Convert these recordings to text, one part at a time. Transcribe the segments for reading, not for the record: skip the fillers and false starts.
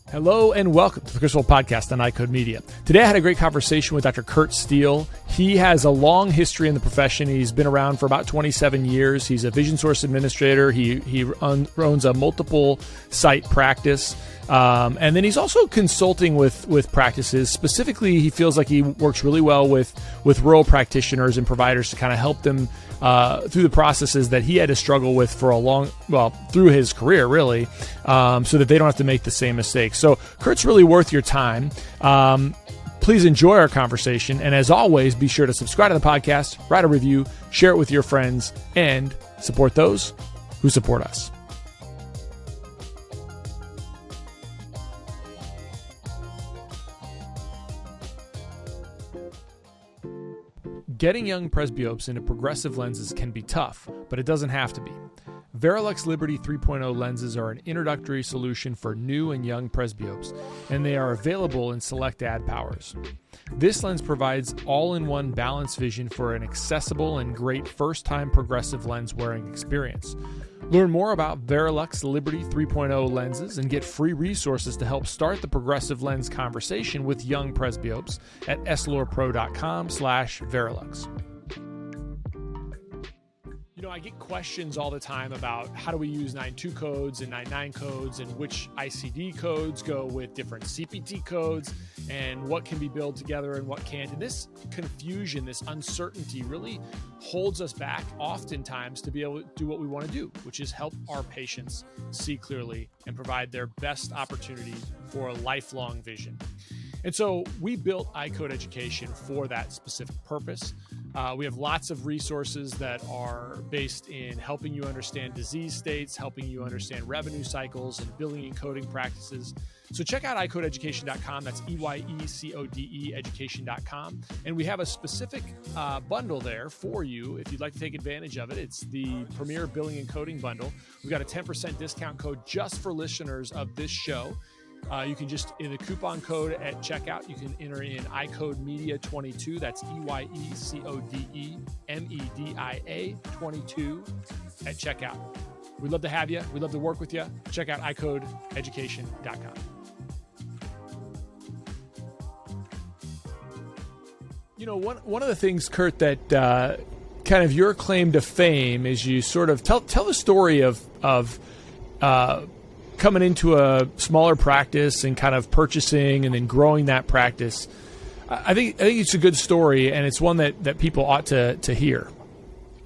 Hello and welcome to the Crystal Podcast on iCode Media. Today I had a great conversation with Dr. Kurt Steele. He has a long history in the profession. He's been around for about 27 years. He's a Vision Source administrator. He owns a multiple site practice. And then he's also consulting with practices. Specifically, he feels like he works really well with rural practitioners and providers to kind of help them through the processes that he had to struggle with for through his career, really, so that they don't have to make the same mistakes. So Kurt's really worth your time. Please enjoy our conversation. And as always, be sure to subscribe to the podcast, write a review, share it with your friends, and support those who support us. Getting young presbyopes into progressive lenses can be tough, but it doesn't have to be. Verilux Liberty 3.0 lenses are an introductory solution for new and young presbyopes, and they are available in select ad powers. This lens provides all-in-one balanced vision for an accessible and great first-time progressive lens wearing experience. Learn more about Verilux Liberty 3.0 lenses and get free resources to help start the progressive lens conversation with young presbyopes at eslorpro.com/Verilux. You know, I get questions all the time about how do we use 9.2 codes and 9.9 codes and which ICD codes go with different CPT codes and what can be billed together and what can't. And this confusion, this uncertainty really holds us back oftentimes to be able to do what we want to do, which is help our patients see clearly and provide their best opportunity for a lifelong vision. And so we built iCode Education for that specific purpose. We have lots of resources that are based in helping you understand disease states, helping you understand revenue cycles and billing and coding practices. So check out iCodeEducation.com. That's EYECODE education.com. And we have a specific bundle there for you if you'd like to take advantage of it. It's the Premier Billing and Coding Bundle. We've got a 10% discount code just for listeners of this show. You can just, in the coupon code at checkout, you can enter in iCode Media 22. That's EYECODE MEDIA 22 at checkout. We'd love to have you. We'd love to work with you. Check out iCodeEducation.com. You know, one of the things, Kurt, that kind of your claim to fame is you sort of tell the story of coming into a smaller practice and kind of purchasing and then growing that practice. I think it's a good story, and it's one that people ought to hear.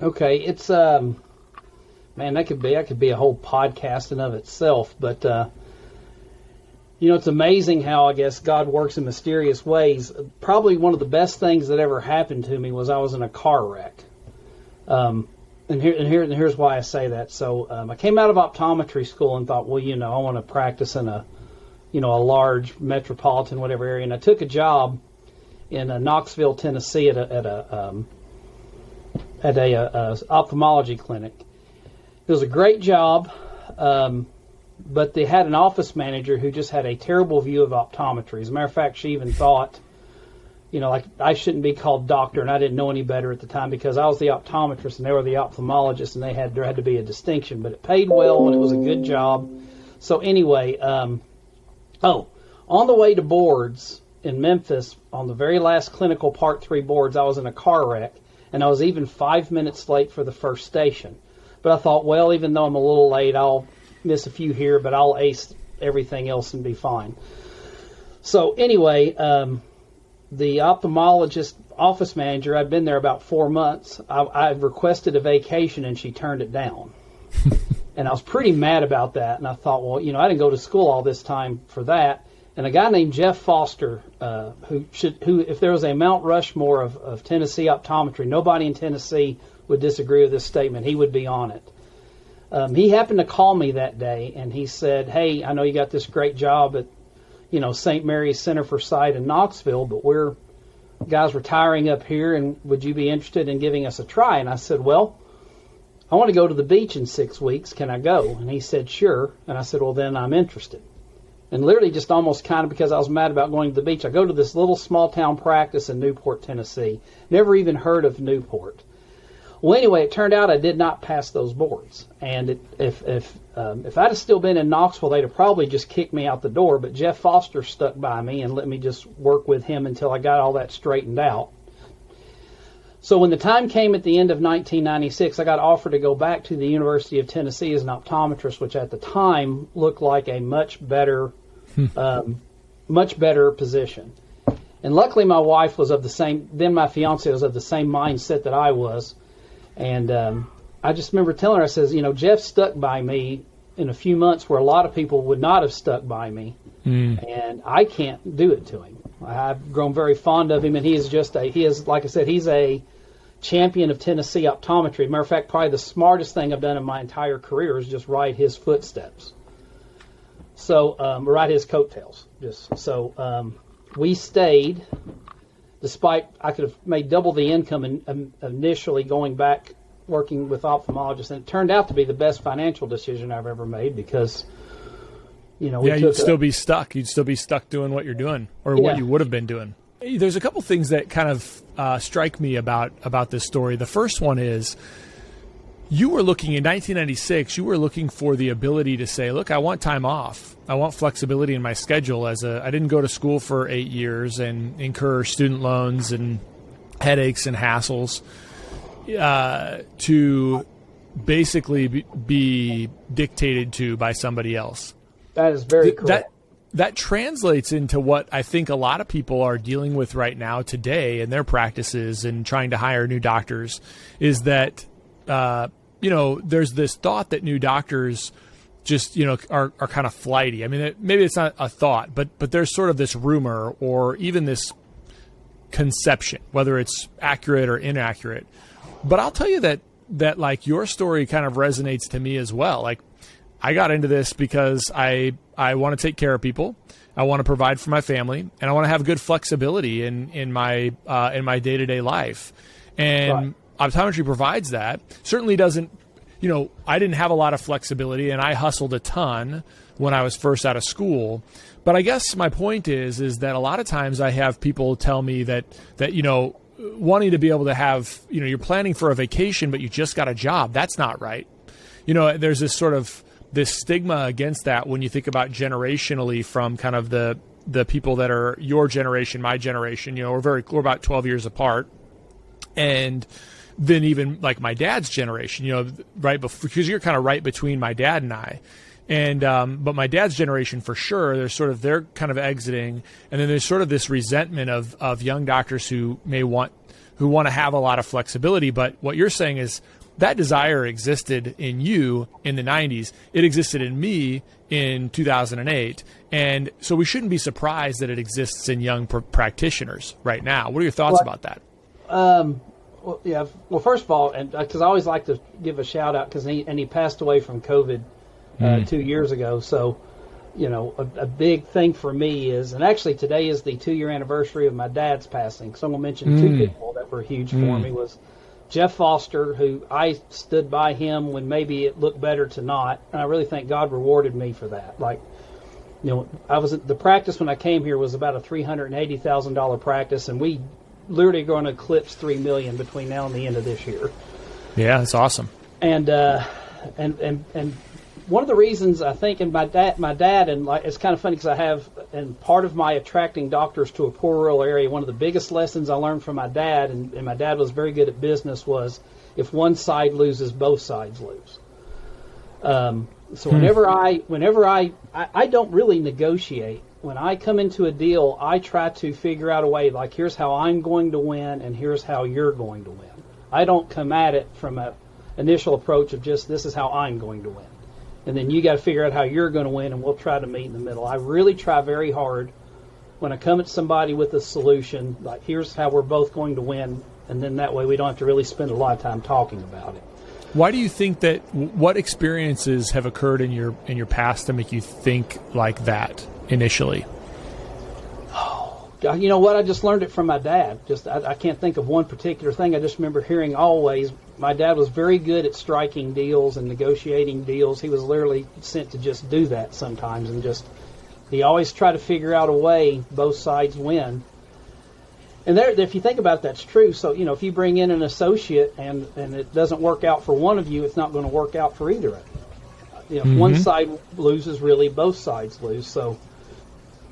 Okay, it's man, that could be a whole podcast in of itself. But you know, it's amazing how I guess God works in mysterious ways. Probably one of the best things that ever happened to me was I was in a car wreck. And here's why I say that. So I came out of optometry school and thought, well, you know, I want to practice in a large metropolitan whatever area. And I took a job in Knoxville, Tennessee, at a ophthalmology clinic. It was a great job, but they had an office manager who just had a terrible view of optometry. As a matter of fact, she even thought, you know, like I shouldn't be called doctor, and I didn't know any better at the time because I was the optometrist and they were the ophthalmologist, and there had to be a distinction. But it paid well and it was a good job. So anyway, on the way to boards in Memphis, on the very last clinical Part 3 boards, I was in a car wreck, and I was even 5 minutes late for the first station. But I thought, well, even though I'm a little late, I'll miss a few here, but I'll ace everything else and be fine. So anyway, the ophthalmologist office manager, I'd been there about 4 months. I requested a vacation, and she turned it down. And I was pretty mad about that. And I thought, well, you know, I didn't go to school all this time for that. And a guy named Jeff Foster, who if there was a Mount Rushmore of Tennessee optometry, nobody in Tennessee would disagree with this statement. He would be on it. He happened to call me that day, and he said, hey, I know you got this great job at St. Mary's Center for Sight in Knoxville, but we're guys retiring up here, and would you be interested in giving us a try? And I said, well, I want to go to the beach in 6 weeks. Can I go? And he said, sure. And I said, well, then I'm interested. And literally just almost kind of because I was mad about going to the beach, I go to this little small town practice in Newport, Tennessee. Never even heard of Newport. Well, anyway, it turned out I did not pass those boards, and if I'd have still been in Knoxville, they'd have probably just kicked me out the door. But Jeff Foster stuck by me and let me just work with him until I got all that straightened out. So when the time came at the end of 1996, I got offered to go back to the University of Tennessee as an optometrist, which at the time looked like a much better position. And luckily, my wife was of the same. Then my fiance was of the same mindset that I was. And I just remember telling her, I says, Jeff stuck by me in a few months where a lot of people would not have stuck by me. And I can't do it to him. I've grown very fond of him, and he is, like I said, he's a champion of Tennessee optometry. Matter of fact, probably the smartest thing I've done in my entire career is just ride his footsteps. So, ride his coattails. We stayed, despite I could have made double the income initially going back working with ophthalmologists, and it turned out to be the best financial decision I've ever made because, you'd still be stuck. You'd still be stuck doing what you're doing or what you would have been doing. There's a couple things that kind of strike me about this story. The first one is you were looking in 1996, you were looking for the ability to say, look, I want time off. I want flexibility in my schedule. I didn't go to school for 8 years and incur student loans and headaches and hassles to basically be dictated to by somebody else. That is very correct. That translates into what I think a lot of people are dealing with right now today in their practices and trying to hire new doctors is that, there's this thought that new doctors just, are kind of flighty. I mean, maybe it's not a thought, but there's sort of this rumor or even this conception, whether it's accurate or inaccurate. But I'll tell you that like your story kind of resonates to me as well. Like I got into this because I want to take care of people. I want to provide for my family, and I want to have good flexibility in my day-to-day life. And optometry provides that. Certainly doesn't, I didn't have a lot of flexibility, and I hustled a ton when I was first out of school. But I guess my point is that a lot of times I have people tell me that wanting to be able to have, you're planning for a vacation, but you just got a job. That's not right. There's this sort of this stigma against that when you think about generationally from kind of the people that are your generation, my generation. We're about 12 years apart, and then even like my dad's generation. Right before, because you're kind of right between my dad and I. And but my dad's generation for sure, they're kind of exiting, and then there's sort of this resentment of young doctors who want to have a lot of flexibility. But what you're saying is that desire existed in you in the 90s. It existed in me in 2008, and so we shouldn't be surprised that it exists in young practitioners right now. What are your thoughts about that? Well, first of all, and because I always like to give a shout out because he passed away from COVID. 2 years ago. So, a big thing for me is, and actually today is the 2-year anniversary of my dad's passing. So I'm going to mention two people that were huge for me was Jeff Foster, who I stood by him when maybe it looked better to not. And I really think God rewarded me for that. Like, I was at the practice when I came here was about a $380,000 practice, and we literally going to eclipse $3 million between now and the end of this year. Yeah, that's awesome. And one of the reasons I think, and my dad, and like, it's kind of funny because and part of my attracting doctors to a poor rural area, one of the biggest lessons I learned from my dad, and my dad was very good at business, was if one side loses, both sides lose. So whenever I don't really negotiate. When I come into a deal, I try to figure out a way, like, here's how I'm going to win, and here's how you're going to win. I don't come at it from an initial approach of just, this is how I'm going to win. And then you got to figure out how you're going to win, and we'll try to meet in the middle. I really try very hard when I come at somebody with a solution, like, here's how we're both going to win, and then that way we don't have to really spend a lot of time talking about it. Why do you think that? What experiences have occurred in your past to make you think like that initially? Oh, you know what? I just learned it from my dad. I can't think of one particular thing. I just remember hearing always. My dad was very good at striking deals and negotiating deals. He was literally sent to just do that sometimes, and he always tried to figure out a way both sides win. And there, if you think about it, that's true. So, if you bring in an associate and it doesn't work out for one of you, it's not going to work out for either of you. If one side loses, really, both sides lose. So,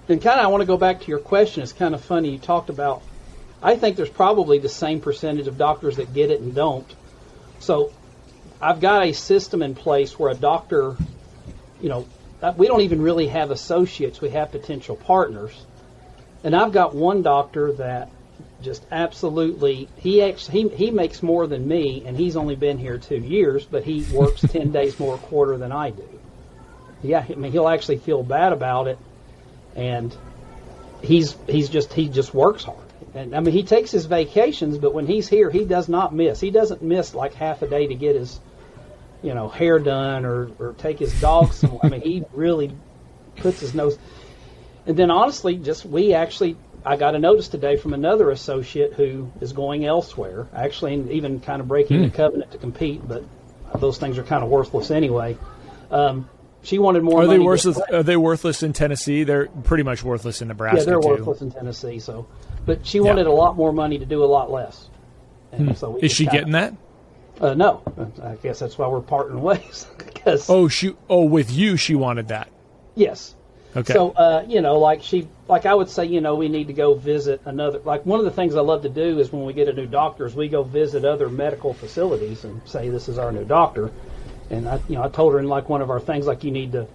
and kind of, I want to go back to your question. It's kind of funny. You talked about, I think there's probably the same percentage of doctors that get it and don't. So, I've got a system in place where a doctor, we don't even really have associates. We have potential partners. And I've got one doctor that just absolutely, he makes more than me, and he's only been here 2 years, but he works 10 days more a quarter than I do. Yeah, I mean, he'll actually feel bad about it, and he just works hard. And I mean, he takes his vacations, but when he's here, he does not miss. He doesn't miss like half a day to get his, hair done or take his dog somewhere. I mean, he really puts his nose. And then honestly, I got a notice today from another associate who is going elsewhere, actually, and even kind of breaking the covenant to compete, but those things are kind of worthless anyway. She wanted more money. Are they worthless in Tennessee? They're pretty much worthless in Nebraska, yeah, they're too. worthless in Tennessee. So, but she wanted a lot more money to do a lot less. And so is she getting that? No. I guess that's why we're parting ways. With you, she wanted that. Yes. Okay. So, like I would say, we need to go visit another, like one of the things I love to do is when we get a new doctor is we go visit other medical facilities and say, this is our new doctor. And I told her in like one of our things, like you need to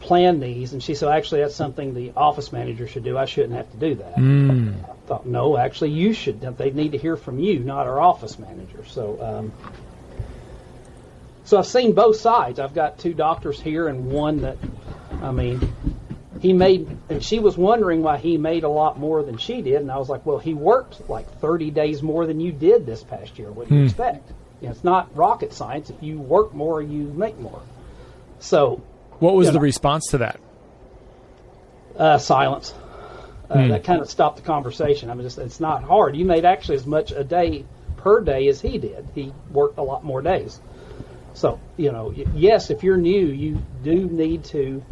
plan these. And she said, actually, that's something the office manager should do. I shouldn't have to do that. I thought, no, actually you should. They need to hear from you, not our office manager. So, so I've seen both sides. I've got two doctors here and one that, and she was wondering why he made a lot more than she did. And I was like, well, he worked like 30 days more than you did this past year. What do you expect? It's not rocket science. If you work more, you make more. So, what was the response to that? Silence. That kind of stopped the conversation. It's not hard. You made actually as much a day per day as he did. He worked a lot more days. So, yes, if you're new, you do need to.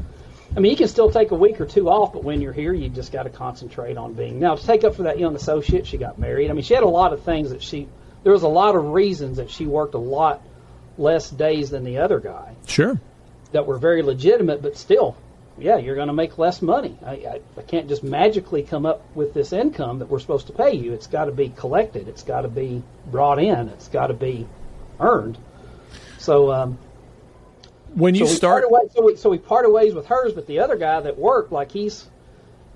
You can still take a week or two off, but when you're here, you just got to concentrate on being. Now, to take up for that young associate, she got married. She had a lot of things there was a lot of reasons that she worked a lot less days than the other guy. Sure. That were very legitimate, but still, yeah, you're going to make less money. I can't just magically come up with this income that we're supposed to pay you. It's got to be collected. It's got to be brought in. It's got to be earned. So, when you start, we parted ways with hers, but the other guy that worked, like he's,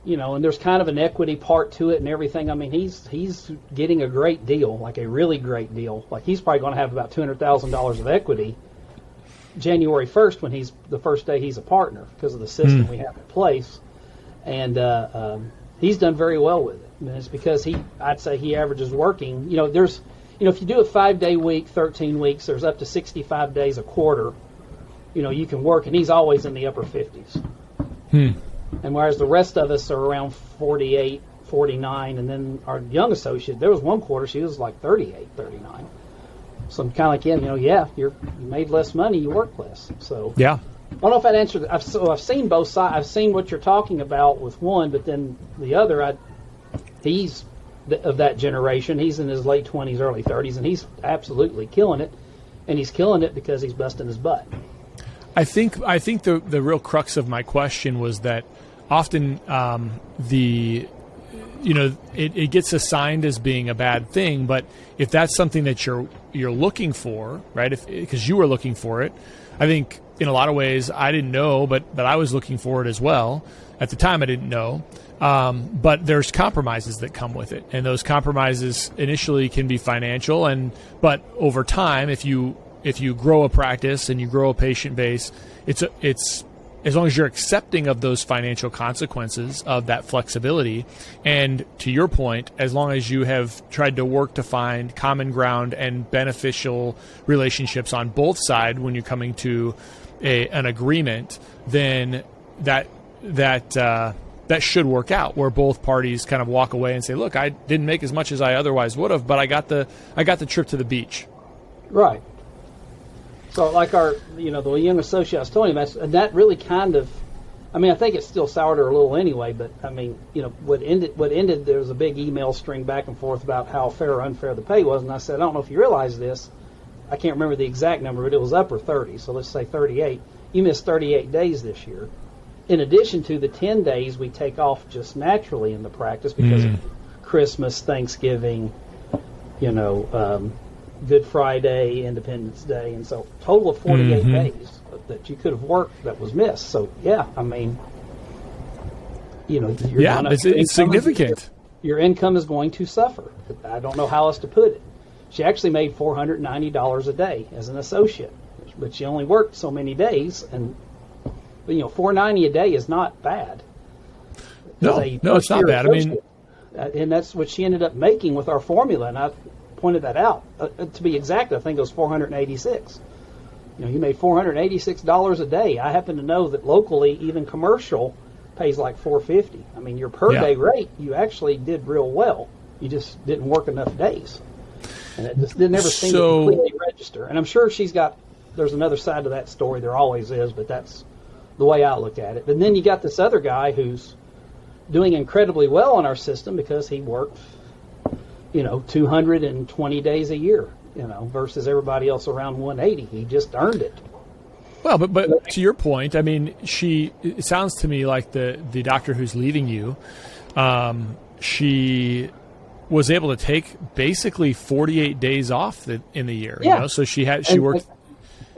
and there's kind of an equity part to it and everything. He's getting a great deal, like a really great deal. Like he's probably going to have about $200,000 of equity January 1st when he's the first day he's a partner because of the system we have in place, and he's done very well with it. It's because I'd say he averages working. There's, if you do a 5-day week, 13 weeks, there's up to 65 days a quarter. You can work, and he's always in the upper 50s. And whereas the rest of us are around 48, 49, and then our young associate, there was one quarter she was like 38, 39. So I'm kind of like, you made less money, you work less. So yeah. I don't know if that answered it. I've seen both sides. I've seen what you're talking about with one, but then the other, he's of that generation. He's in his late 20s, early 30s, and he's absolutely killing it. And he's killing it because he's busting his butt. I think the real crux of my question was that often it gets assigned as being a bad thing, but if that's something that you're looking for, right? Because you were looking for it, I think in a lot of ways I didn't know, but I was looking for it as well. At the time I didn't know, but there's compromises that come with it, and those compromises initially can be financial, but over time, if you grow a practice and you grow a patient base, it's as long as you're accepting of those financial consequences of that flexibility, and to your point, as long as you have tried to work to find common ground and beneficial relationships on both sides when you're coming to an agreement, then that should work out, where both parties kind of walk away and say, look, I didn't make as much as I otherwise would have, but I got the trip to the beach. Right. So like the young associate I was telling you about, that really kind of, I mean, I think it still soured her a little anyway, but I mean, what ended, there was a big email string back and forth about how fair or unfair the pay was, and I said, I don't know if you realize this. I can't remember the exact number, but it was upper 30, so let's say 38. You missed 38 days this year, in addition to the 10 days we take off just naturally in the practice because of Christmas, Thanksgiving, Good Friday, Independence Day, and so total of 48 days that you could have worked that was missed. So yeah, I mean, it's significant. Your income is going to suffer. I don't know how else to put it. She actually made $490 a day as an associate, but she only worked so many days, and $490 a day is not bad. No, it's not bad. I mean, and that's what she ended up making with our formula, and I pointed that out. To be exact, I think it was $486. You made $486 a day. I happen to know that locally, even commercial pays like $450. I mean, your per day rate, you actually did real well. You just didn't work enough days, and it just never seemed to completely register. And I'm sure there's another side to that story. There always is, but that's the way I look at it. But then you got this other guy who's doing incredibly well in our system because he worked 220 days a year, versus everybody else around 180. He just earned it. Well, but to your point, I mean, it sounds to me like the doctor who's leaving you, she was able to take basically 48 days off in the year. Yeah. So she worked.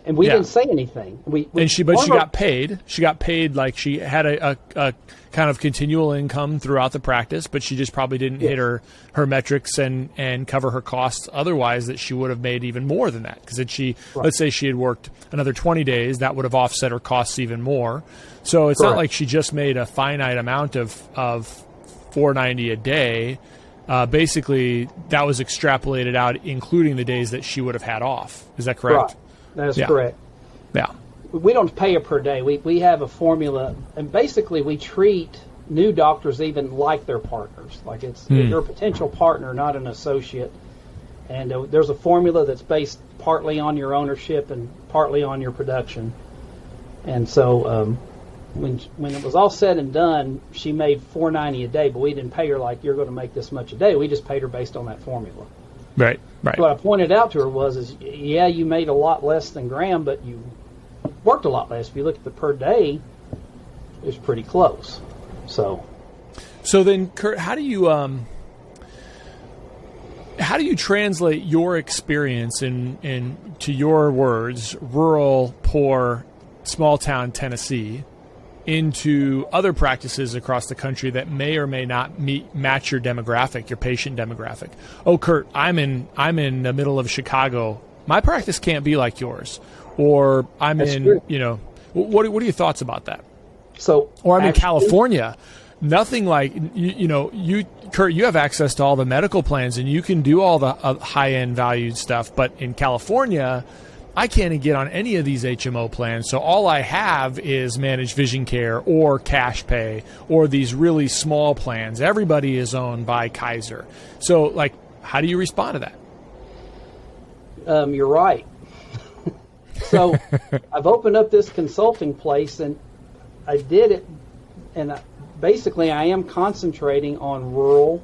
And we didn't say anything. But she got paid. She got paid like she had a kind of continual income throughout the practice, but she just probably didn't hit her metrics and cover her costs otherwise, that she would have made even more than that. Because let's say she had worked another 20 days, that would have offset her costs even more. So it's not like she just made a finite amount of $490 a day. Basically, that was extrapolated out, including the days that she would have had off. Is that correct? Right. That is correct. Yeah. We don't pay her per day. We have a formula, and basically we treat new doctors even like their partners. Like they're a potential partner, not an associate. And there's a formula that's based partly on your ownership and partly on your production. And so when it was all said and done, she made $490 a day, but we didn't pay her like you're going to make this much a day. We just paid her based on that formula. Right. What I pointed out to her you made a lot less than Graham, but you worked a lot less. If you look at the per day, it was pretty close. So then, Kurt, how do you translate your experience into your words, rural, poor, small town Tennessee, into other practices across the country that may or may not match your demographic, your patient demographic? Oh, Kurt, I'm in the middle of Chicago. My practice can't be like yours. Or I'm what are your thoughts about that? Or I'm in California. Nothing like, Kurt, you have access to all the medical plans and you can do all the high-end valued stuff. But in California, I can't get on any of these HMO plans, so all I have is managed vision care or cash pay or these really small plans. Everybody is owned by Kaiser. So, how do you respond to that? You're right. So I've opened up this consulting place, and I did it, and basically I am concentrating on rural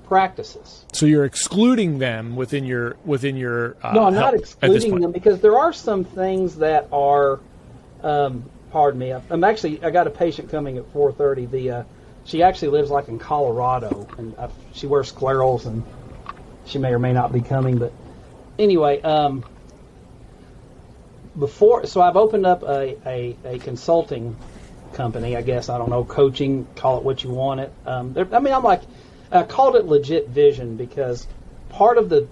practices. So you're excluding them within your no, I'm not excluding them, because there are some things that are pardon me, I got a patient coming at 4:30. She actually lives in Colorado, and she wears sclerals, and she may or may not be coming, but anyway, so I've opened up a consulting company, I guess, I don't know, coaching, call it what you want it. I called it Legit Vision because part of the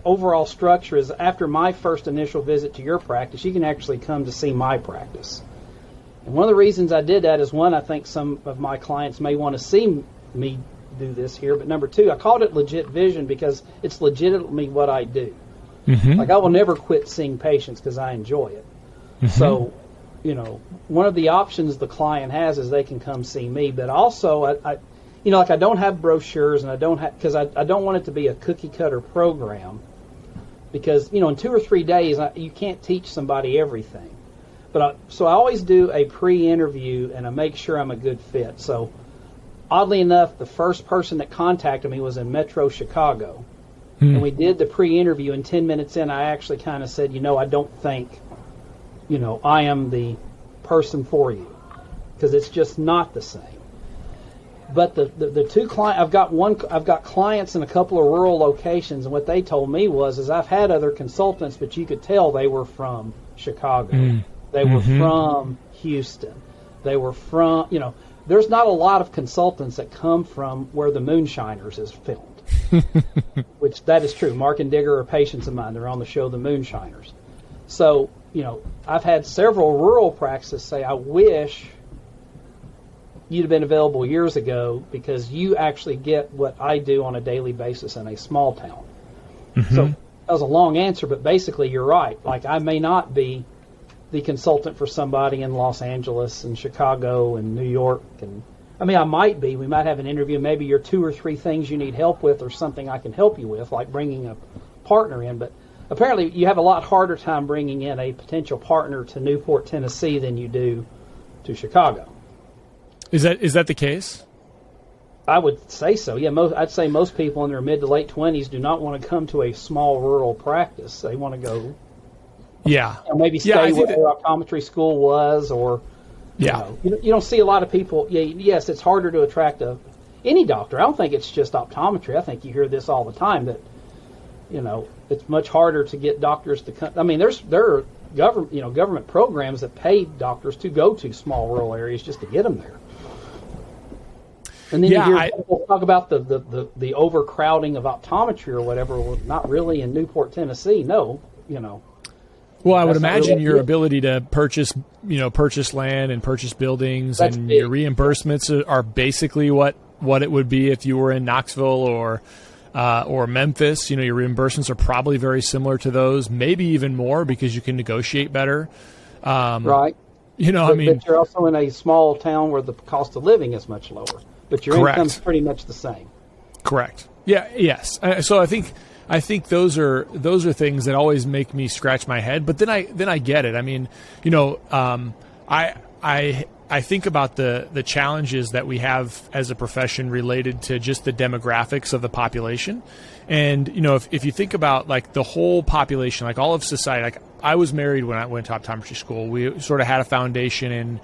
overall structure is after my first initial visit to your practice, you can actually come to see my practice. And one of the reasons I did that is, one, I think some of my clients may want to see me do this here, but number two, I called it Legit Vision because it's legitimately what I do. Mm-hmm. I will never quit seeing patients because I enjoy it. Mm-hmm. So, one of the options the client has is they can come see me, but also I don't have brochures, and I don't want it to be a cookie cutter program, because in 2 or 3 days you can't teach somebody everything. So I always do a pre-interview, and I make sure I'm a good fit. So oddly enough, the first person that contacted me was in Metro Chicago. And we did the pre-interview, and 10 minutes in, I actually kind of said, I don't think, I am the person for you, because it's just not the same. But the two clients, I've got clients in a couple of rural locations, and what they told me is I've had other consultants, but you could tell they were from Chicago. They were from Houston. They were from, there's not a lot of consultants that come from where the Moonshiners is filmed. Which that is true. Mark and Digger are patients of mine. They're on the show The Moonshiners. So, I've had several rural practices say, I wish you'd have been available years ago, because you actually get what I do on a daily basis in a small town. So that was a long answer, but basically you're right. Like, I may not be the consultant for somebody in Los Angeles and Chicago and New York, and I might be. We might have an interview. Maybe your 2 or 3 things you need help with, or something I can help you with, like bringing a partner in. But apparently you have a lot harder time bringing in a potential partner to Newport, Tennessee than you do to Chicago. Is that the case? I would say so. Yeah, I'd say most people in their mid to late 20s do not want to come to a small rural practice. They want to go, maybe stay where their optometry school was, or you don't see a lot of people. Yes, it's harder to attract any doctor. I don't think it's just optometry. I think you hear this all the time, that it's much harder to get doctors to come. There are government programs that pay doctors to go to small rural areas just to get them there. And then you hear people talk about the overcrowding of optometry or whatever. Well, not really in Newport, Tennessee. No, Well, I would imagine your ability to purchase land and purchase buildings, and your reimbursements are basically what it would be if you were in Knoxville or Memphis. Your reimbursements are probably very similar to those, maybe even more, because you can negotiate better. Right. But you're also in a small town where the cost of living is much lower, but your income's pretty much the same. Correct. Yeah. Yes. So I think those are things that always make me scratch my head. But then I get it. I think about the challenges that we have as a profession related to just the demographics of the population. And, if you think about like the whole population, like all of society, like I was married when I went to optometry school. We sort of had a foundation in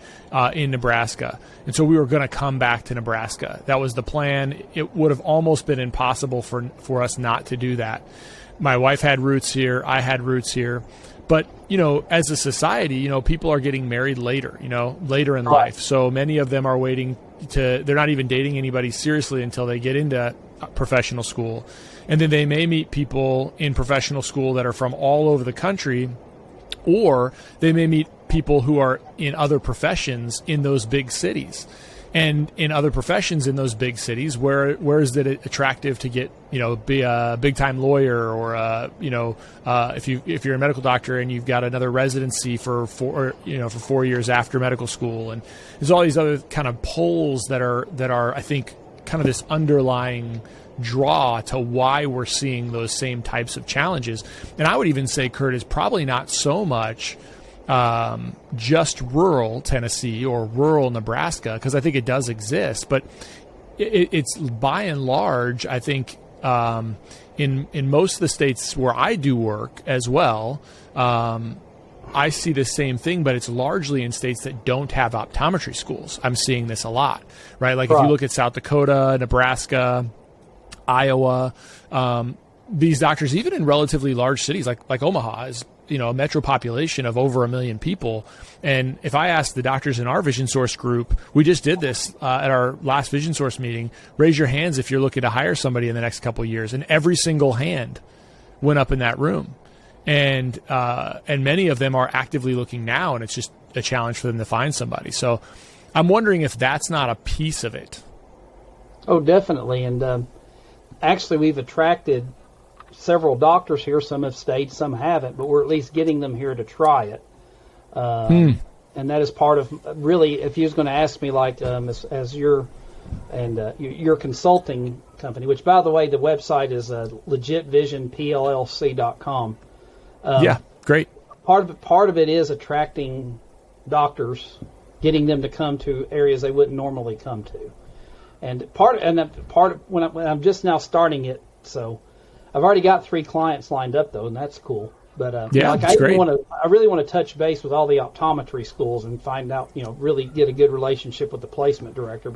Nebraska. And so we were going to come back to Nebraska. That was the plan. It would have almost been impossible for us not to do that. My wife had roots here. I had roots here. But, as a society, people are getting married later, later in life. So many of them are they're not even dating anybody seriously until they get into professional school. And then they may meet people in professional school that are from all over the country, or they may meet people who are in other professions in those big cities. And in other professions in those big cities, where is it attractive to get, be a big time lawyer, or if you're a medical doctor and you've got another residency for 4 years after medical school, and there's all these other kind of polls that are I think kind of this underlying draw to why we're seeing those same types of challenges. And I would even say, Kurt, is probably not so much just rural Tennessee or rural Nebraska, because I think it does exist, but it's by and large, I think, in most of the states where I do work as well, I see the same thing, but it's largely in states that don't have optometry schools. I'm seeing this a lot, right? Like if you look at South Dakota, Nebraska, Iowa, these doctors, even in relatively large cities like Omaha, is a metro population of over 1 million people. And if I ask the doctors in our Vision Source group, we just did this at our last Vision Source meeting, raise your hands if you're looking to hire somebody in the next couple of years. And every single hand went up in that room. And many of them are actively looking now, and it's just a challenge for them to find somebody. So I'm wondering if that's not a piece of it. Oh, definitely. And actually, we've attracted several doctors here. Some have stayed, some haven't, but we're at least getting them here to try it. And that is part of, really, if you was going to ask me, like, as your consulting company, which, by the way, the website is legitvisionpllc.com. Yeah, great. Part of it is attracting doctors, getting them to come to areas they wouldn't normally come to. And when I'm just now starting it, so I've already got 3 clients lined up though, and that's cool. But that's great. I really want to touch base with all the optometry schools and find out, really get a good relationship with the placement director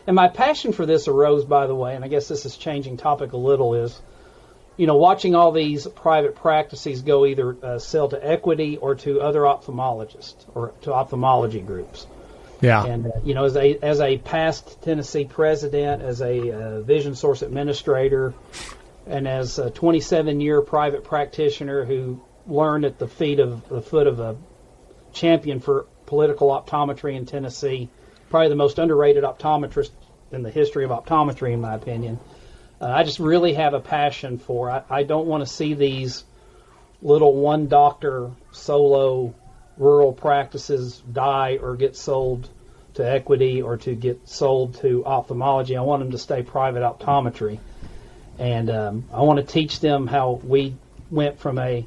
and my passion for this arose, by the way, and I guess this is changing topic a little, is, watching all these private practices go either sell to equity or to other ophthalmologists or to ophthalmology groups. Yeah. And, as a past Tennessee president, as a Vision Source administrator, and as a 27-year private practitioner who learned at the foot of a champion for political optometry in Tennessee, probably the most underrated optometrist in the history of optometry, in my opinion, I just really have a passion for. I don't want to see these little one-doctor solo rural practices die or get sold to equity or to get sold to ophthalmology. I want them to stay private optometry. And I want to teach them how we went from a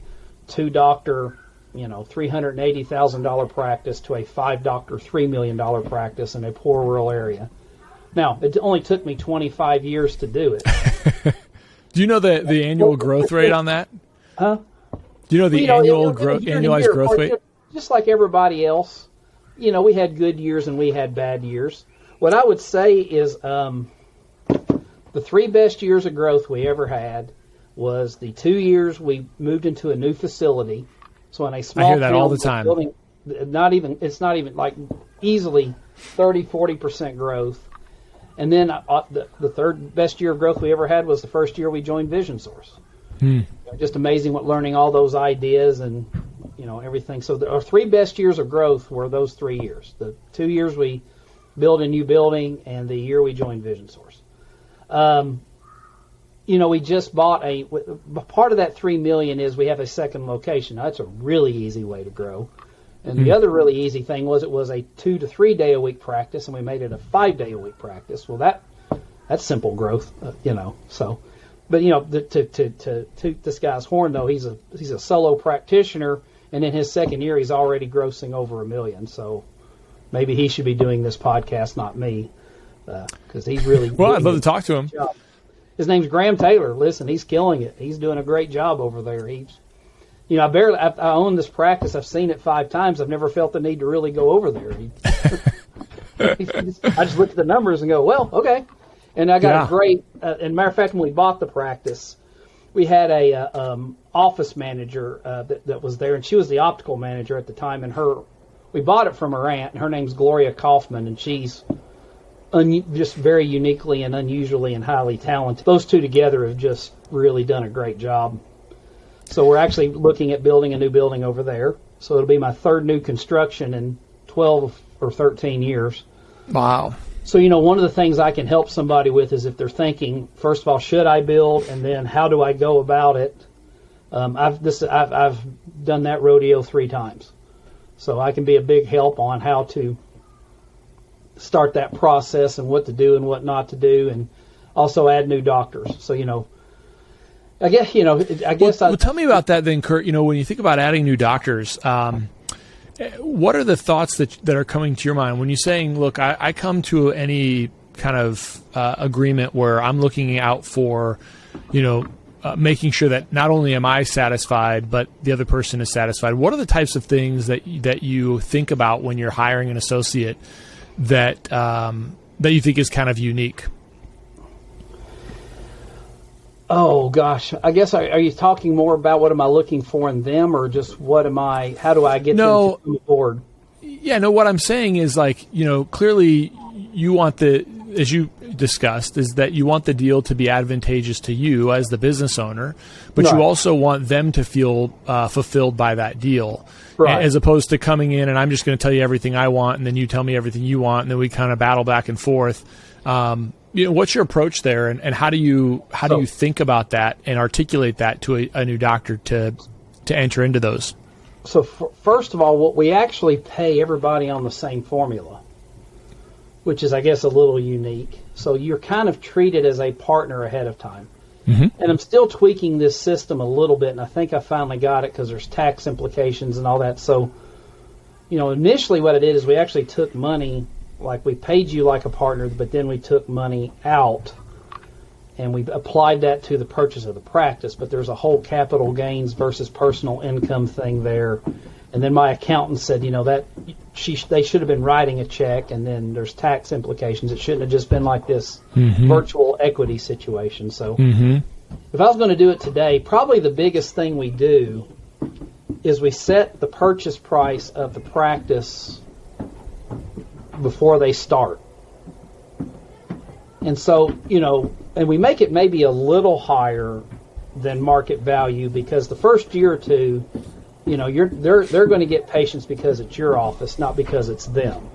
2-doctor, $380,000 practice to a 5-doctor, $3 million practice in a poor rural area. Now, it only took me 25 years to do it. Do you know the annual growth rate on that? Huh? Do you know the annualized growth rate? Just like everybody else, we had good years and we had bad years. What I would say is the 3 best years of growth we ever had was the 2 years we moved into a new facility. So in a small I hear that town, all the time. Building, it's not even like easily 30-40% growth. And then the 3rd best year of growth we ever had was the first year we joined Vision Source. Just amazing learning all those ideas and everything. So our 3 best years of growth were those 3 years. The 2 years we built a new building and the year we joined Vision Source. We just bought part of that $3 million is we have a second location. Now, that's a really easy way to grow. And the other really easy thing was it was a 2 to 3 day a week practice, and we made it a 5 day a week practice. Well, that's simple growth, So, but to toot this guy's horn though, he's a solo practitioner, and in his second year he's already grossing over $1 million. So maybe he should be doing this podcast, not me. Because he's really well. I'd love to talk to him. Job. His name's Graham Taylor. Listen, he's killing it. He's doing a great job over there. I own this practice. I've seen it 5 times. I've never felt the need to really go over there. I just look at the numbers and go, well, okay. And I got a great. And matter of fact, when we bought the practice, we had a office manager that was there, and she was the optical manager at the time. And we bought it from her aunt, and her name's Gloria Kaufman, and she's just very uniquely and unusually and highly talented. Those two together have just really done a great job. So we're actually looking at building a new building over there. So it'll be my 3rd new construction in 12 or 13 years. Wow. So, one of the things I can help somebody with is if they're thinking, first of all, should I build? And then how do I go about it? I've done that rodeo 3 times. So I can be a big help on how to start that process and what to do and what not to do, and also add new doctors. So, I guess. Well, tell me about that then, Kurt. When you think about adding new doctors, what are the thoughts that are coming to your mind when you're saying, look, I come to any kind of agreement where I'm looking out for, making sure that not only am I satisfied, but the other person is satisfied. What are the types of things that you think about when you're hiring an associate that you think is kind of unique? Oh gosh, I guess are you talking more about what am I looking for in them, or just how do I get them to come aboard? Yeah, no, what I'm saying is clearly you want as you discussed, is that you want the deal to be advantageous to you as the business owner, but you also want them to feel fulfilled by that deal. Right. As opposed to coming in and I'm just going to tell you everything I want and then you tell me everything you want and then we kind of battle back and forth. What's your approach there, and how do you think about that and articulate that to a new doctor to enter into those? So first of all, we actually pay everybody on the same formula, which is, I guess, a little unique. So you're kind of treated as a partner ahead of time. Mm-hmm. And I'm still tweaking this system a little bit, and I think I finally got it because there's tax implications and all that. So, initially what I did is we actually took money, like we paid you like a partner, but then we took money out and we applied that to the purchase of the practice. But there's a whole capital gains versus personal income thing there. And then my accountant said, that they should have been writing a check, and then there's tax implications. It shouldn't have just been like this virtual equity situation. So if I was going to do it today, probably the biggest thing we do is we set the purchase price of the practice before they start. And so, and we make it maybe a little higher than market value, because the first year or two, they're going to get patients because it's your office, not because it's them.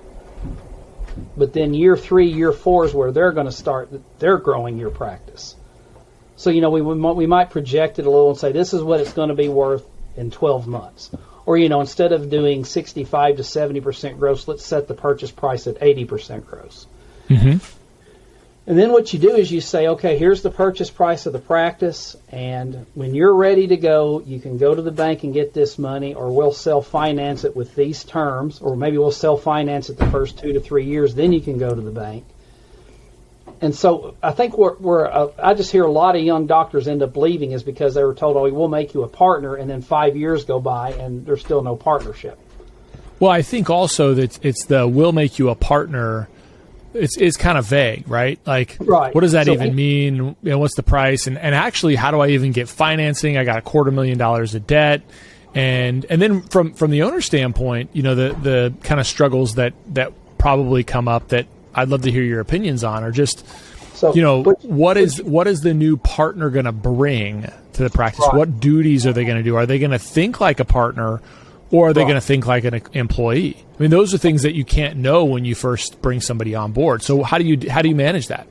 But then year 3, year 4 is where they're going to start, they're growing your practice. So, we might project it a little and say, this is what it's going to be worth in 12 months. Or, instead of doing 65 to 70% gross, let's set the purchase price at 80% gross. And then what you do is you say, okay, here's the purchase price of the practice, and when you're ready to go, you can go to the bank and get this money, or we'll self-finance it with these terms, or maybe we'll self-finance it the first 2 to 3 years, then you can go to the bank. And so I think I just hear a lot of young doctors end up leaving is because they were told, we'll make you a partner, and then 5 years go by and there's still no partnership. Well, I think also that it's the we'll make you a partner. It's kind of vague, right? Like, right. What does that even mean? What's the price? And actually, how do I even get financing? I got $250,000 of debt. And then from the owner standpoint, the kind of struggles that probably come up that I'd love to hear your opinions on are just, what is the new partner going to bring to the practice? Right. What duties are they going to do? Are they going to think like a partner, or are they going to think like an employee? I mean, those are things that you can't know when you first bring somebody on board. So how do you manage that?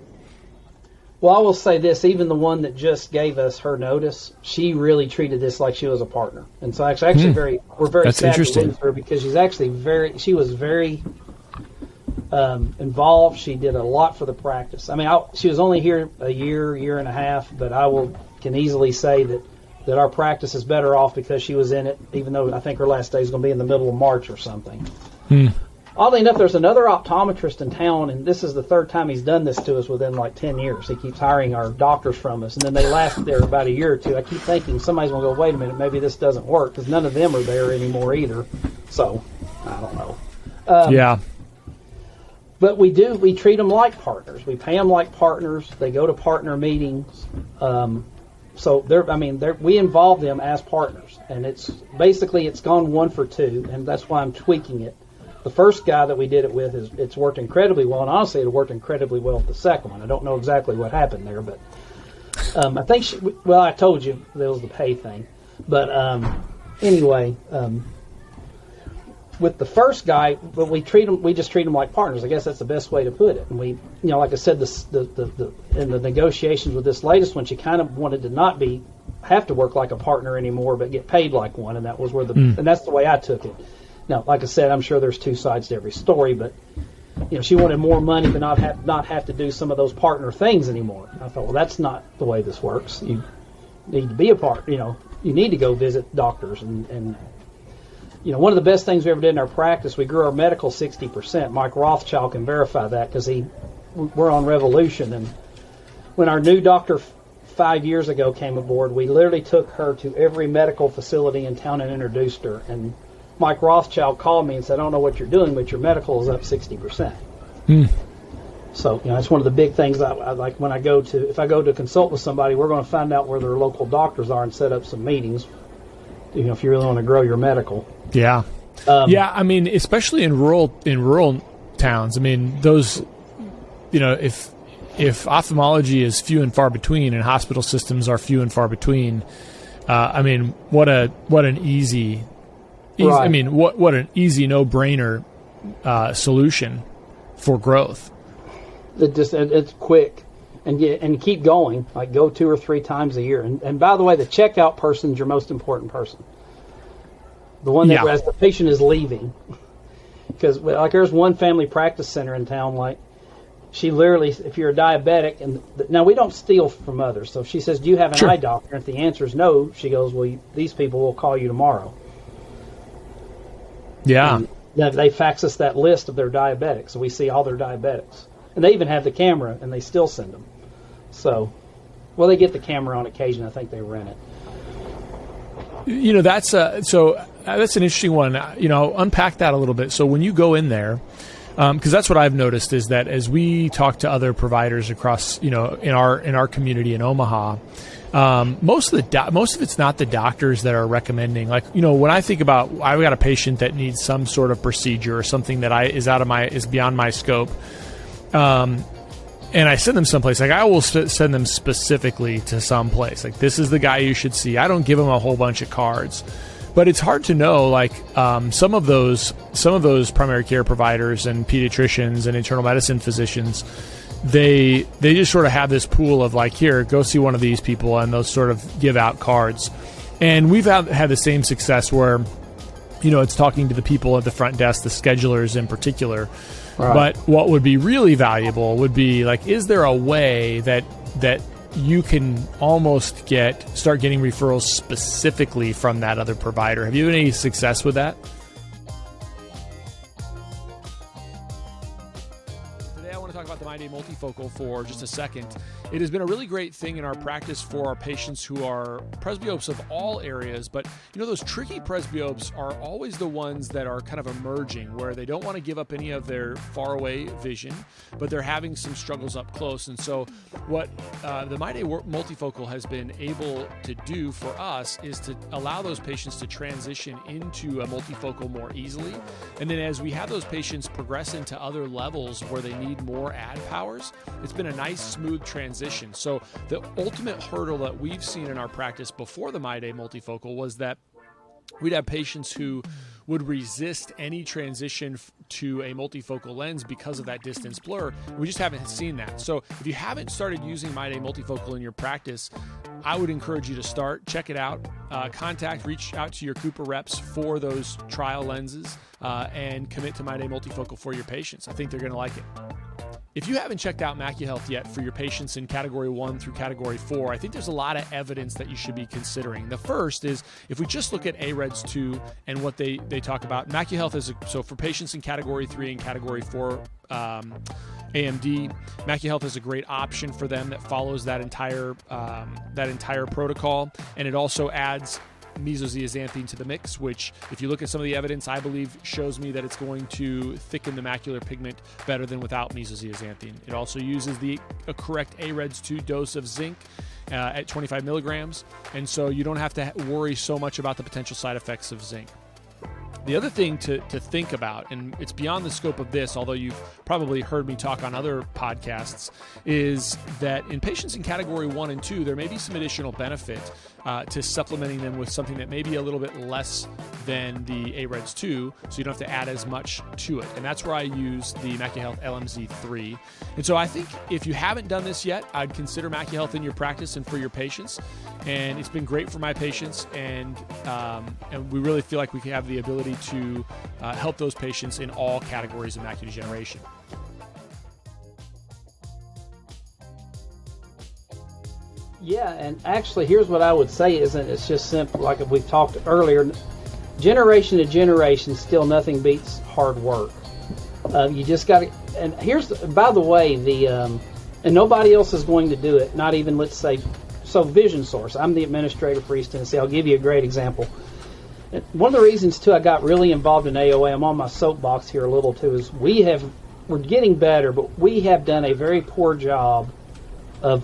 Well, I will say this, even the one that just gave us her notice, she really treated this like she was a partner. And so actually we're very sad to lose her, because she was very involved. She did a lot for the practice. I mean, she was only here a year and a half, but can easily say that our practice is better off because she was in it, even though I think her last day is going to be in the middle of March or something. Oddly enough, there's another optometrist in town, and this is the third time he's done this to us within like 10 years. He keeps hiring our doctors from us, and then they last there about a year or two. I keep thinking somebody's going to go, wait a minute, maybe this doesn't work, because none of them are there anymore either. So, I don't know. Yeah. But we treat them like partners. We pay them like partners. They go to partner meetings. So we involve them as partners, and it's gone 1 for 2, and that's why I'm tweaking it. The first guy that we did it with it's worked incredibly well, and honestly, it worked incredibly well with the second one. I don't know exactly what happened there, but I think I told you there was the pay thing, but anyway. With the first guy, but we just treat them like partners. I guess that's the best way to put it. And we, like I said, in the negotiations with this latest one, she kind of wanted to have to work like a partner anymore, but get paid like one, and that was and that's the way I took it. Now, like I said, I'm sure there's two sides to every story, but she wanted more money, but not have to do some of those partner things anymore. And I thought, well, that's not the way this works. You need to be a partner. You need to go visit doctors and one of the best things we ever did in our practice, we grew our medical 60%. Mike Rothschild can verify that, because we're on Revolution. And when our new doctor 5 years ago came aboard, we literally took her to every medical facility in town and introduced her. And Mike Rothschild called me and said, I don't know what you're doing, but your medical is up 60%. So, that's one of the big things I like when if I go to consult with somebody, we're going to find out where their local doctors are and set up some meetings, if you really want to grow your medical. Yeah. I mean, especially in rural towns. I mean, those, if ophthalmology is few and far between and hospital systems are few and far between, I mean, what an easy right. I mean, what an easy no-brainer solution for growth. It's quick. And keep going, like go 2 or 3 times a year. And by the way, the checkout person is your most important person. The one that as the patient is leaving. Because there's one family practice center in town, she literally, if you're a diabetic, now we don't steal from others. So if she says, do you have an eye doctor? And if the answer is no, she goes, well, these people will call you tomorrow. Yeah. They fax us that list of their diabetics, so we see all their diabetics. And they even have the camera, and they still send them. So, well, they get the camera on occasion. I think they rent it. That's that's an interesting one. Unpack that a little bit. So when you go in there, because that's what I've noticed is that as we talk to other providers across, in our community in Omaha, most of it's not the doctors that are recommending. Like, when I think about, I've got a patient that needs some sort of procedure or something that is beyond my scope. And I send them someplace. Like, I will send them specifically to some place. Like, this is the guy you should see. I don't give them a whole bunch of cards, but it's hard to know. Like, some of those primary care providers and pediatricians and internal medicine physicians, they just sort of have this pool of like, here, go see one of these people, and they'll sort of give out cards. And we've had the same success where, it's talking to the people at the front desk, the schedulers in particular. Right. But what would be really valuable would be like, is there a way that you can almost start getting referrals specifically from that other provider? Have you had any success with that? Today I want to talk about the MyDay multifocal for just a second. It has been a really great thing in our practice for our patients who are presbyopes of all areas, but those tricky presbyopes are always the ones that are kind of emerging, where they don't want to give up any of their faraway vision, but they're having some struggles up close. And so what the MyDay multifocal has been able to do for us is to allow those patients to transition into a multifocal more easily. And then as we have those patients progress into other levels where they need more ad powers, it's been a nice, smooth transition. So the ultimate hurdle that we've seen in our practice before the MyDay multifocal was that we'd have patients who would resist any transition to a multifocal lens because of that distance blur. We just haven't seen that. So if you haven't started using MyDay multifocal in your practice, I would encourage you to start. Check it out. Reach out to your Cooper reps for those trial lenses and commit to MyDay multifocal for your patients. I think they're going to like it. If you haven't checked out MacuHealth yet for your patients in Category 1 through Category 4, I think there's a lot of evidence that you should be considering. The first is, if we just look at AREDS 2 and what they talk about, MacuHealth so for patients in Category 3 and Category 4 AMD, MacuHealth is a great option for them that follows that entire protocol, and it also adds mesozeaxanthine to the mix, which, if you look at some of the evidence, I believe shows me that it's going to thicken the macular pigment better than without mesozeaxanthine. It also uses a correct AREDS 2 dose of zinc at 25 milligrams, and so you don't have to worry so much about the potential side effects of zinc. The other thing to think about, and it's beyond the scope of this, although you've probably heard me talk on other podcasts, is that in patients in Category 1 and 2, there may be some additional benefit to supplementing them with something that may be a little bit less than the AREDS 2, so you don't have to add as much to it. And that's where I use the MacuHealth LMZ3. And so I think if you haven't done this yet, I'd consider MacuHealth in your practice and for your patients. And it's been great for my patients, and we really feel like we can have the ability to help those patients in all categories of macular degeneration. Yeah, and actually, here's what I would say isn't it's just simple, like we've talked earlier, generation to generation, still nothing beats hard work. You just got to, and here's, by the way, and nobody else is going to do it, not even, let's say, so Vision Source. I'm the administrator for East Tennessee. I'll give you a great example. One of the reasons, too, I got really involved in AOA, I'm on my soapbox here a little, too, is we're getting better, but we have done a very poor job of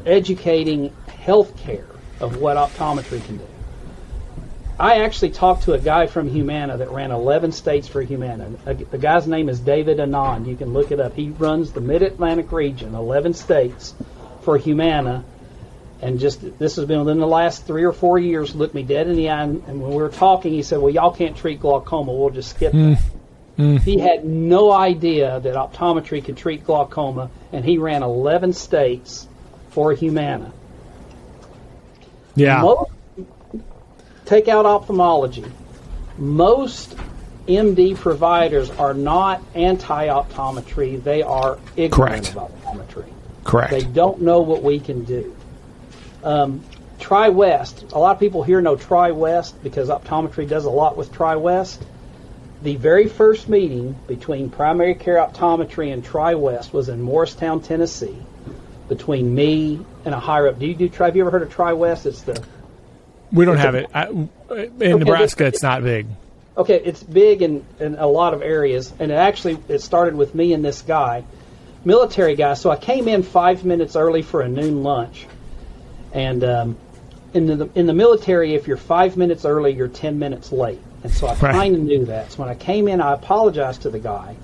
educating healthcare of what optometry can do. I actually talked to a guy from Humana that ran 11 states for Humana. The guy's name is David Anand. You can look it up. He runs the Mid-Atlantic region, 11 states for Humana. And this has been within the last 3 or 4 years. Looked me dead in the eye, and when we were talking, he said, well, y'all can't treat glaucoma. We'll just skip that. He had no idea that optometry could treat glaucoma, and he ran 11 states for Humana. Yeah. Take out ophthalmology. Most MD providers are not anti-optometry. They are ignorant of optometry. Correct. They don't know what we can do. Tri-West, a lot of people here know Tri-West because optometry does a lot with Tri-West. The very first meeting between primary care optometry and Tri-West was in Morristown, Tennessee, between me and a higher up. Have you ever heard of Tri-West? We don't have it. In Nebraska, it's not big. Okay, it's big in a lot of areas, and it started with me and this guy, military guy. So I came in 5 minutes early for a noon lunch, and in the military, if you're 5 minutes early, you're 10 minutes late. And so I kind of knew that. So when I came in, I apologized to the guy,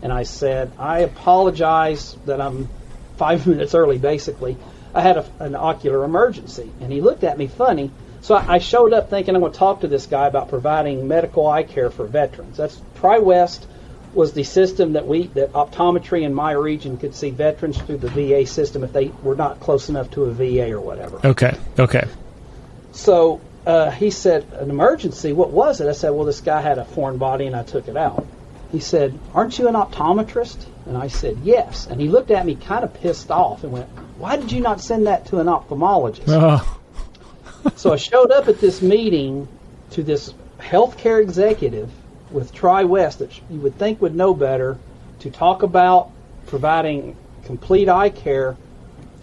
and I said, I apologize that I'm 5 minutes early, basically. I had an ocular emergency. And he looked at me funny. So I showed up thinking I'm going to talk to this guy about providing medical eye care for veterans. That's Tri-West was the system that optometry in my region could see veterans through the VA system if they were not close enough to a VA or whatever. Okay. So he said, an emergency? What was it? I said, well, this guy had a foreign body and I took it out. He said, aren't you an optometrist? And I said, yes. And he looked at me kind of pissed off and went, why did you not send that to an ophthalmologist? So I showed up at this meeting to this healthcare executive with Tri-West that you would think would know better to talk about providing complete eye care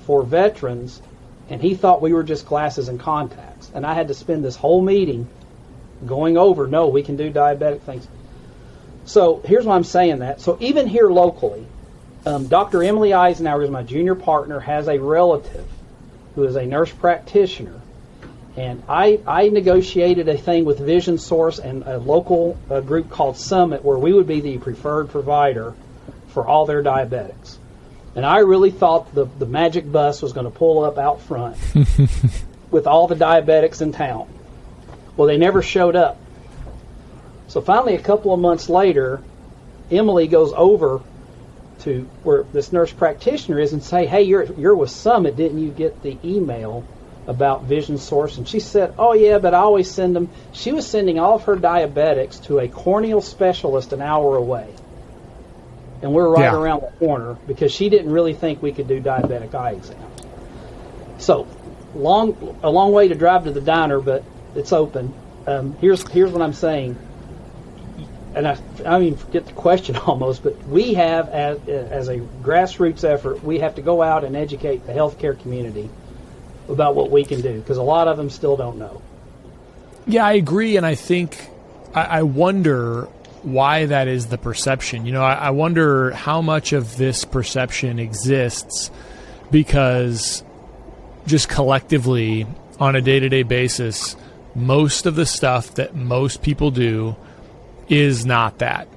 for veterans, and he thought we were just glasses and contacts. And I had to spend this whole meeting going over, no, we can do diabetic things. So here's why I'm saying that. So even here locally, Dr. Emily Eisenhower, who's my junior partner, has a relative who is a nurse practitioner. And I negotiated a thing with Vision Source and a local group called Summit where we would be the preferred provider for all their diabetics. And I really thought the magic bus was going to pull up out front with all the diabetics in town. Well, they never showed up. So finally, a couple of months later, Emily goes over to where this nurse practitioner is and say, hey, you're with Summit. Didn't you get the email about Vision Source? And she said, oh yeah, but I always send them. She was sending all of her diabetics to a corneal specialist an hour away. And we're right around the corner because she didn't really think we could do diabetic eye exams. So a long way to drive to the diner, but it's open. Here's what I'm saying. And I don't even forget the question almost, but we have, as a grassroots effort, we have to go out and educate the healthcare community about what we can do, because a lot of them still don't know. Yeah, I agree, and I think I wonder why that is the perception. You know, I wonder how much of this perception exists because just collectively, on a day-to-day basis, most of the stuff that most people do is not that.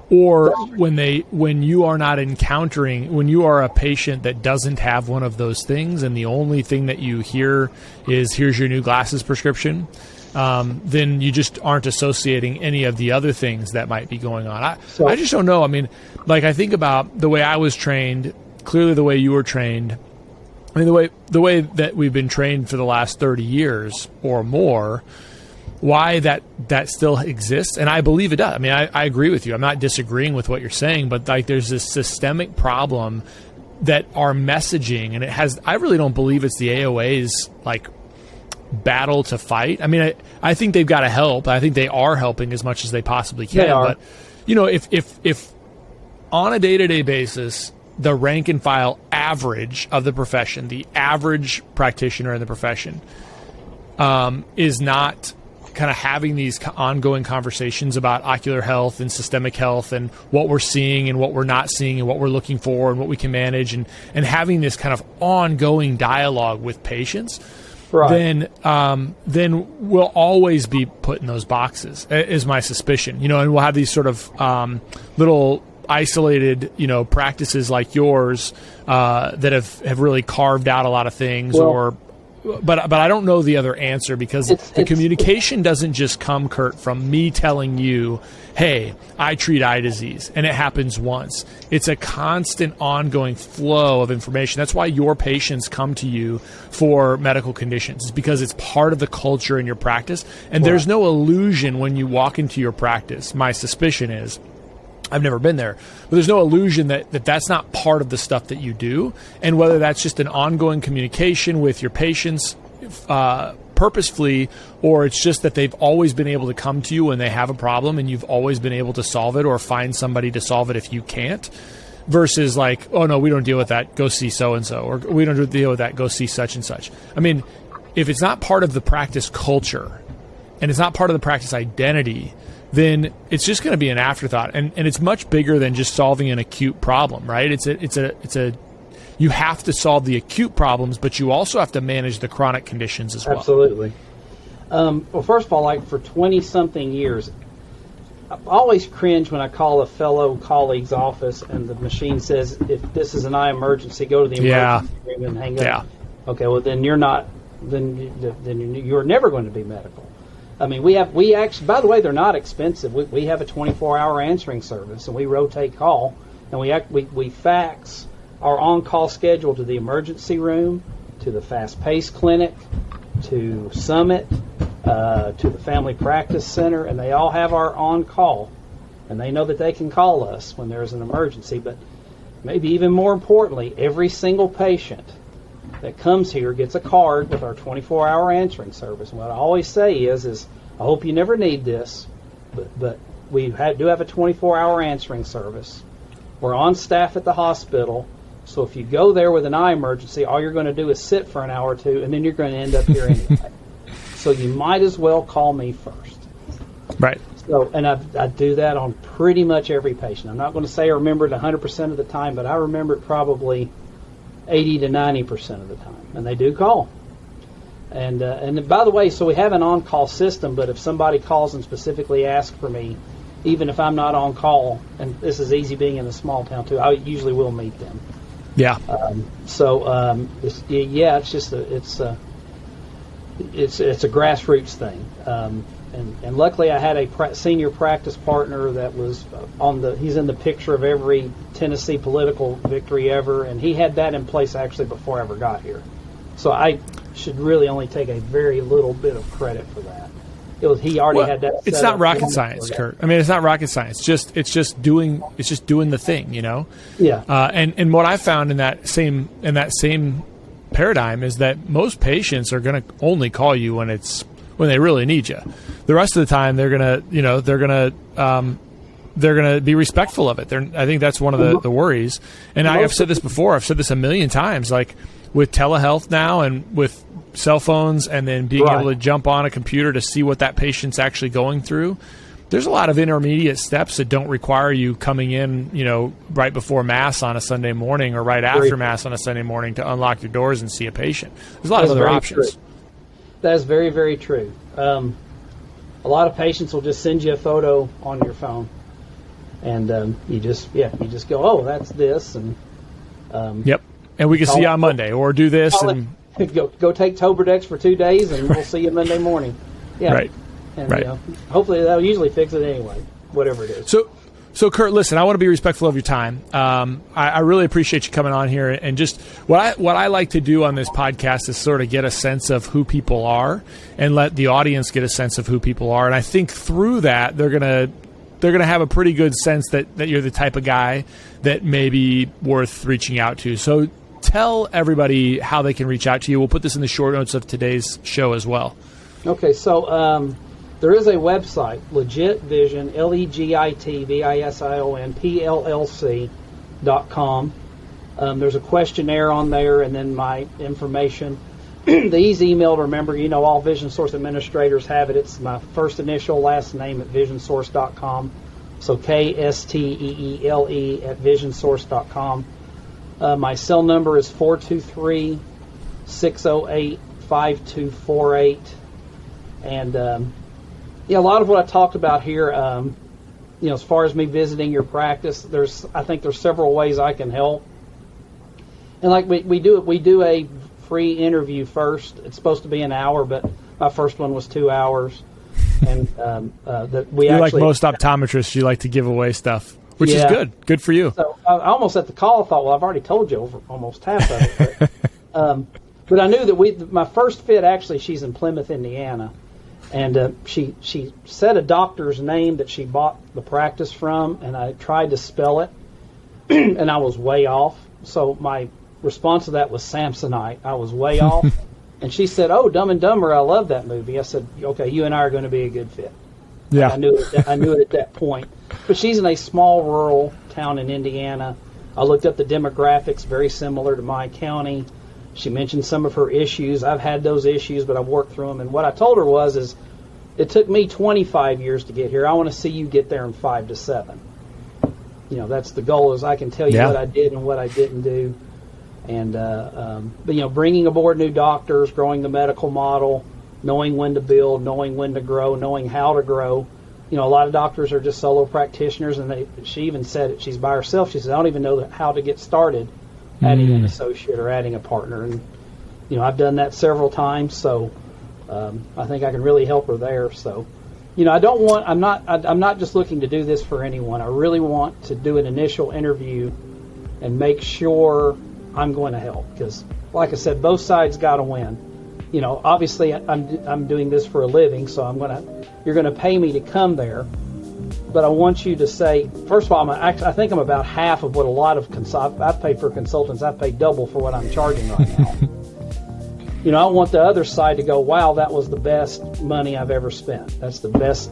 Or when you are not encountering, when you are a patient that doesn't have one of those things and the only thing that you hear is here's your new glasses prescription, then you just aren't associating any of the other things that might be going on. I just don't know. I mean, like I think about the way I was trained, clearly the way you were trained. I mean, the way that we've been trained for the last 30 years or more, why that still exists, and I believe it does. I mean, I agree with you. I'm not disagreeing with what you're saying, but like there's this systemic problem that our messaging, and it has. I really don't believe it's the AOA's like battle to fight. I mean, I think they've got to help. I think they are helping as much as they possibly can. But you know, if on a day-to-day basis, the rank and file average of the profession, the average practitioner in the profession, is not kind of having these ongoing conversations about ocular health and systemic health and what we're seeing and what we're not seeing and what we're looking for and what we can manage and having this kind of ongoing dialogue with patients, then we'll always be put in those boxes, is my suspicion. You know, and we'll have these sort of little isolated, you know, practices like yours that have really carved out a lot of things, But I don't know the other answer because the communication doesn't just come, Kurt, from me telling you, hey, I treat eye disease, and it happens once. It's a constant ongoing flow of information. That's why your patients come to you for medical conditions. It's because it's part of the culture in your practice, and there's no illusion when you walk into your practice. My suspicion is, I've never been there, but there's no illusion that that's not part of the stuff that you do. And whether that's just an ongoing communication with your patients purposefully, or it's just that they've always been able to come to you when they have a problem and you've always been able to solve it or find somebody to solve it if you can't, versus like, oh no, we don't deal with that, go see so-and-so, or we don't deal with that, go see such and such. I mean, if it's not part of the practice culture and it's not part of the practice identity, then it's just going to be an afterthought. And it's much bigger than just solving an acute problem, right? You have to solve the acute problems, but you also have to manage the chronic conditions as well. Absolutely. Well, first of all, like for 20-something years, I always cringe when I call a fellow colleague's office and the machine says, if this is an eye emergency, go to the emergency room and hang up. Yeah. Okay, well, then you're not, then you're never going to be medical. I mean, we actually, by the way, they're not expensive. We have a 24-hour answering service, and we rotate call, and we fax our on-call schedule to the emergency room, to the fast-paced clinic, to Summit, to the Family Practice Center, and they all have our on-call, and they know that they can call us when there's an emergency. But maybe even more importantly, every single patient that comes here gets a card with our 24-hour answering service. And what I always say is I hope you never need this, but we do have a 24-hour answering service. We're on staff at the hospital. So if you go there with an eye emergency, all you're going to do is sit for an hour or two, and then you're going to end up here anyway. So you might as well call me first. Right. So, and I do that on pretty much every patient. I'm not going to say I remember it 100% of the time, but I remember it probably 80 to 90% of the time. And they do call. And by the way, so we have an on-call system, but if somebody calls and specifically asks for me, even if I'm not on call, and this is easy being in a small town too, I usually will meet them. Yeah. It's just it's a grassroots thing. And luckily I had a senior practice partner that was he's in the picture of every Tennessee political victory ever, and he had that in place actually before I ever got here. So I should really only take a very little bit of credit for that. He already had that. It's not rocket science, Kurt. I mean, it's not rocket science. It's just doing the thing, you know. Yeah. And what I found in that same paradigm is that most patients are going to only call you when they really need you. The rest of the time, they're gonna be respectful of it. I think that's one of the worries. And I've said this before. I've said this a million times. Like with telehealth now and with cell phones, and then being able to jump on a computer to see what that patient's actually going through, there's a lot of intermediate steps that don't require you coming in, right before Mass on a Sunday morning or right after Mass on a Sunday morning to unlock your doors and see a patient. There's a lot of other options. True. That is very, very true. A lot of patients will just send you a photo on your phone, and you just go, oh, that's this, and yep, and we can see you on Monday, or do this and. Go take Toberdex for 2 days, and we'll see you Monday morning. Yeah. Right. And, hopefully that'll usually fix it anyway, whatever it is. So Kurt, listen, I want to be respectful of your time. I really appreciate you coming on here, and just what I like to do on this podcast is sort of get a sense of who people are and let the audience get a sense of who people are. And I think through that, they're gonna have a pretty good sense that you're the type of guy that may be worth reaching out to. So tell everybody how they can reach out to you. We'll put this in the short notes of today's show as well. Okay, so there is a website, Legit Vision, LEGITVISION, PLLC.com. There's a questionnaire on there, and then my information. The easy email to remember, all Vision Source administrators have it. It's my first initial, last name at visionsource.com. So KSTEELE at visionsource.com. My cell number is 423-608-5248. And, a lot of what I talked about here, as far as me visiting your practice, I think there's several ways I can help. And like we do a free interview first. It's supposed to be an hour, but my first one was 2 hours. And like most optometrists, you like to give away stuff. Which is good. Good for you. So I almost at the call thought, well, I've already told you over almost half of it. But I knew that my first fit, actually, she's in Plymouth, Indiana. And she said a doctor's name that she bought the practice from, and I tried to spell it, and I was way off. So my response to that was Samsonite. I was way off. And she said, "Oh, Dumb and Dumber, I love that movie." I said, "Okay, you and I are going to be a good fit." Yeah. I knew it at that point. But she's in a small rural town in Indiana. I looked up the demographics, very similar to my county. She mentioned some of her issues. I've had those issues, but I've worked through them. And what I told her is it took me 25 years to get here. I want to see you get there in 5 to 7. That's the goal, is I can tell you what I did and what I didn't do. And, but, bringing aboard new doctors, growing the medical model, knowing when to build, knowing when to grow, knowing how to grow. A lot of doctors are just solo practitioners, and she even said it. She's by herself. She said, "I don't even know how to get started adding an associate or adding a partner." And, I've done that several times, so I think I can really help her there. So, I'm not just looking to do this for anyone. I really want to do an initial interview and make sure I'm going to help, because, like I said, both sides got to win. Obviously I'm doing this for a living, so you're going to pay me to come there. But I want you to say, first of all, I think I'm about half of what a lot of I've paid for consultants. I've paid double for what I'm charging right now. I want the other side to go, "Wow, that was the best money I've ever spent. That's the best."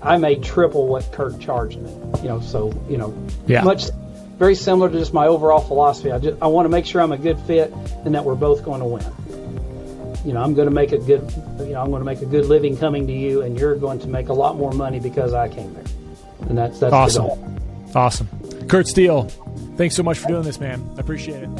I made triple what Kurt charged me. Much very similar to just my overall philosophy. I want to make sure I'm a good fit and that we're both going to win. I'm going to make a good living coming to you, and you're going to make a lot more money because I came there. And that's awesome. The goal. Awesome. Kurt Steele, thanks so much for doing this, man. I appreciate it.